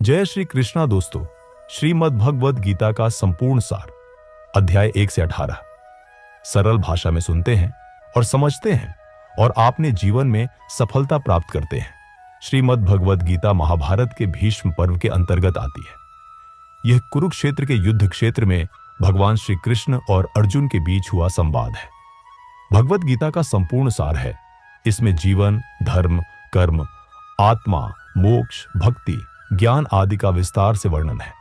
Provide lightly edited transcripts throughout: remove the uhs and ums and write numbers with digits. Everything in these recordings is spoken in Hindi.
जय श्री कृष्णा दोस्तों। श्रीमद् भगवद गीता का संपूर्ण सार अध्याय 1 से 18 सरल भाषा में सुनते हैं और समझते हैं और आपने जीवन में सफलता प्राप्त करते हैं। श्रीमद् भगवद गीता महाभारत के भीष्म पर्व के अंतर्गत आती है। यह कुरुक्षेत्र के युद्ध क्षेत्र में भगवान श्री कृष्ण और अर्जुन के बीच हुआ संवाद है। भगवद गीता का संपूर्ण सार है। इसमें जीवन, धर्म, कर्म, आत्मा, मोक्ष, भक्ति, ज्ञान आदि का विस्तार से वर्णन है।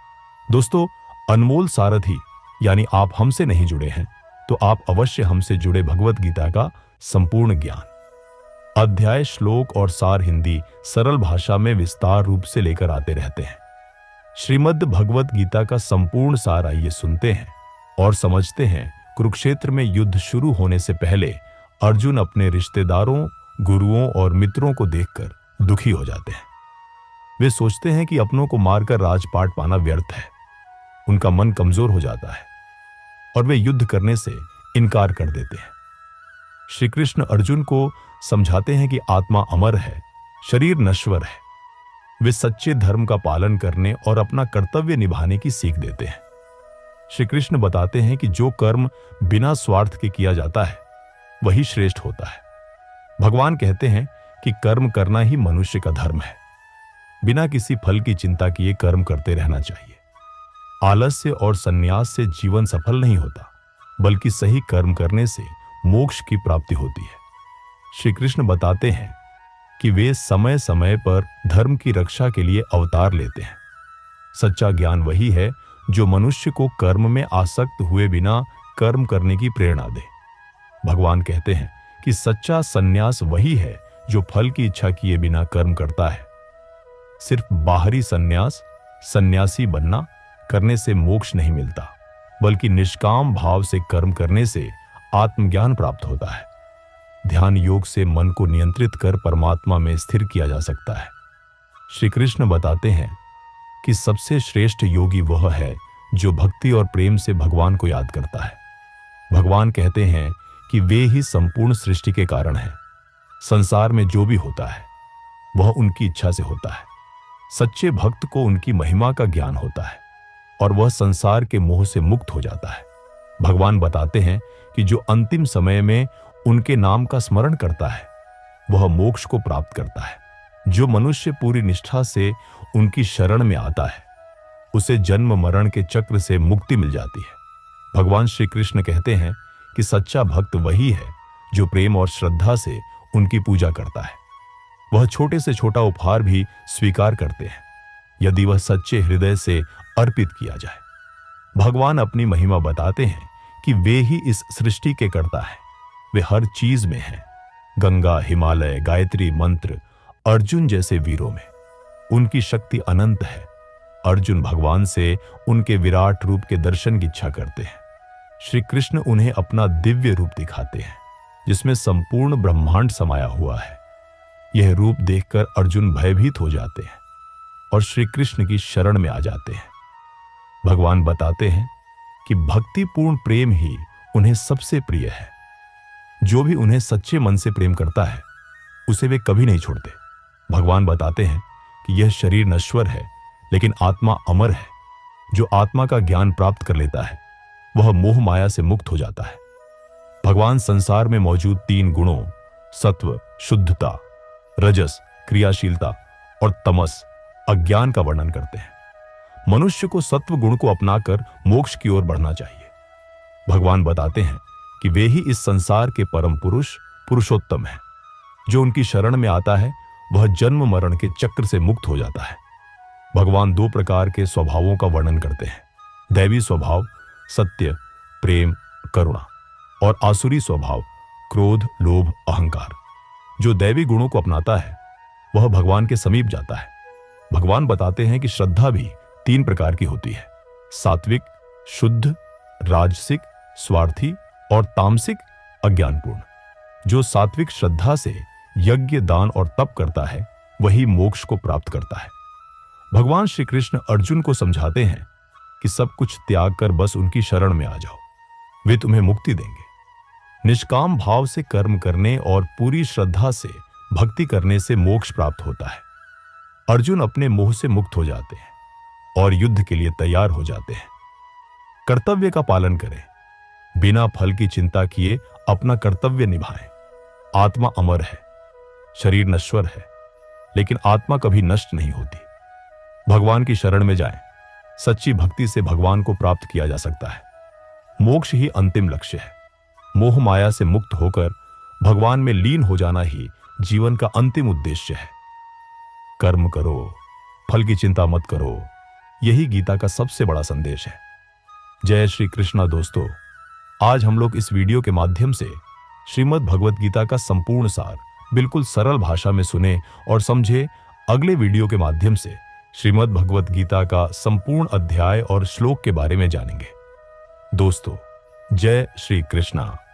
दोस्तों, अनमोल सारथी यानी आप हमसे नहीं जुड़े हैं तो आप अवश्य हमसे जुड़े भगवद गीता का संपूर्ण ज्ञान अध्याय, श्लोक और सार हिंदी सरल भाषा में विस्तार रूप से लेकर आते रहते हैं। श्रीमद् भगवद गीता का संपूर्ण सार आइए सुनते हैं और समझते हैं। कुरुक्षेत्र में युद्ध शुरू होने से पहले अर्जुन अपने रिश्तेदारों, गुरुओं और मित्रों को देखकर दुखी हो जाते हैं। वे सोचते हैं कि अपनों को मारकर राजपाट पाना व्यर्थ है। उनका मन कमजोर हो जाता है और वे युद्ध करने से इनकार कर देते हैं। श्री कृष्ण अर्जुन को समझाते हैं कि आत्मा अमर है, शरीर नश्वर है। वे सच्चे धर्म का पालन करने और अपना कर्तव्य निभाने की सीख देते हैं। श्री कृष्ण बताते हैं कि जो कर्म बिना स्वार्थ के किया जाता है वही श्रेष्ठ होता है। भगवान कहते हैं कि कर्म करना ही मनुष्य का धर्म है। बिना किसी फल की चिंता किए कर्म करते रहना चाहिए। आलस्य और संन्यास से जीवन सफल नहीं होता, बल्कि सही कर्म करने से मोक्ष की प्राप्ति होती है। श्री कृष्ण बताते हैं कि वे समय समय पर धर्म की रक्षा के लिए अवतार लेते हैं। सच्चा ज्ञान वही है जो मनुष्य को कर्म में आसक्त हुए बिना कर्म करने की प्रेरणा दे। भगवान कहते हैं कि सच्चा संन्यास वही है जो फल की इच्छा किए बिना कर्म करता है। सिर्फ बाहरी संन्यास, सन्यासी बनना करने से मोक्ष नहीं मिलता, बल्कि निष्काम भाव से कर्म करने से आत्मज्ञान प्राप्त होता है। ध्यान योग से मन को नियंत्रित कर परमात्मा में स्थिर किया जा सकता है। श्री कृष्ण बताते हैं कि सबसे श्रेष्ठ योगी वह है जो भक्ति और प्रेम से भगवान को याद करता है। भगवान कहते हैं कि वे ही संपूर्ण सृष्टि के कारण हैं। संसार में जो भी होता है वह उनकी इच्छा से होता है। सच्चे भक्त को उनकी महिमा का ज्ञान होता है और वह संसार के मोह से मुक्त हो जाता है। भगवान बताते हैं कि जो अंतिम समय में उनके नाम का स्मरण करता है वह मोक्ष को प्राप्त करता है। जो मनुष्य पूरी निष्ठा से उनकी शरण में आता है उसे जन्म मरण के चक्र से मुक्ति मिल जाती है। भगवान श्री कृष्ण कहते हैं कि सच्चा भक्त वही है जो प्रेम और श्रद्धा से उनकी पूजा करता है। वह छोटे से छोटा उपहार भी स्वीकार करते हैं यदि वह सच्चे हृदय से अर्पित किया जाए। भगवान अपनी महिमा बताते हैं कि वे ही इस सृष्टि के कर्ता हैं। वे हर चीज में हैं। गंगा, हिमालय, गायत्री मंत्र, अर्जुन जैसे वीरों में उनकी शक्ति अनंत है। अर्जुन भगवान से उनके विराट रूप के दर्शन की इच्छा करते हैं। श्री कृष्ण उन्हें अपना दिव्य रूप दिखाते हैं जिसमें संपूर्ण ब्रह्मांड समाया हुआ है। यह रूप देखकर अर्जुन भयभीत हो जाते हैं और श्री कृष्ण की शरण में आ जाते हैं। भगवान बताते हैं कि भक्तिपूर्ण प्रेम ही उन्हें सबसे प्रिय है। जो भी उन्हें सच्चे मन से प्रेम करता है उसे वे कभी नहीं छोड़ते। भगवान बताते हैं कि यह शरीर नश्वर है लेकिन आत्मा अमर है। जो आत्मा का ज्ञान प्राप्त कर लेता है वह मोह माया से मुक्त हो जाता है। भगवान संसार में मौजूद 3 गुणों सत्व, शुद्धता, रजस, क्रियाशीलता और तमस, अज्ञान का वर्णन करते हैं। मनुष्य को सत्व गुण को अपनाकर मोक्ष की ओर बढ़ना चाहिए। भगवान बताते हैं कि वे ही इस संसार के परम पुरुष, पुरुषोत्तम हैं। जो उनकी शरण में आता है वह जन्म मरण के चक्र से मुक्त हो जाता है। भगवान 2 प्रकार के स्वभावों का वर्णन करते हैं। दैवी स्वभाव सत्य, प्रेम, करुणा और आसुरी स्वभाव क्रोध, लोभ, अहंकार। जो दैवी गुणों को अपनाता है वह भगवान के समीप जाता है। भगवान बताते हैं कि श्रद्धा भी 3 प्रकार की होती है। सात्विक, शुद्ध, राजसिक, स्वार्थी और तामसिक, अज्ञानपूर्ण। जो सात्विक श्रद्धा से यज्ञ, दान और तप करता है वही मोक्ष को प्राप्त करता है। भगवान श्री कृष्ण अर्जुन को समझाते हैं कि सब कुछ त्याग कर बस उनकी शरण में आ जाओ, वे तुम्हें मुक्ति देंगे। निष्काम भाव से कर्म करने और पूरी श्रद्धा से भक्ति करने से मोक्ष प्राप्त होता है। अर्जुन अपने मोह से मुक्त हो जाते हैं और युद्ध के लिए तैयार हो जाते हैं। कर्तव्य का पालन करें, बिना फल की चिंता किए अपना कर्तव्य निभाएं। आत्मा अमर है, शरीर नश्वर है, लेकिन आत्मा कभी नष्ट नहीं होती। भगवान की शरण में जाएं। सच्ची भक्ति से भगवान को प्राप्त किया जा सकता है। मोक्ष ही अंतिम लक्ष्य है। मोह माया से मुक्त होकर भगवान में लीन हो जाना ही जीवन का अंतिम उद्देश्य है। कर्म करो, फल की चिंता मत करो, यही गीता का सबसे बड़ा संदेश है। जय श्री कृष्णा। दोस्तों, आज हम लोग इस वीडियो के माध्यम से श्रीमद् भगवत गीता का संपूर्ण सार बिल्कुल सरल भाषा में सुने और समझे। अगले वीडियो के माध्यम से श्रीमद् भगवत गीता का संपूर्ण अध्याय और श्लोक के बारे में जानेंगे। दोस्तों, जय श्री कृष्णा।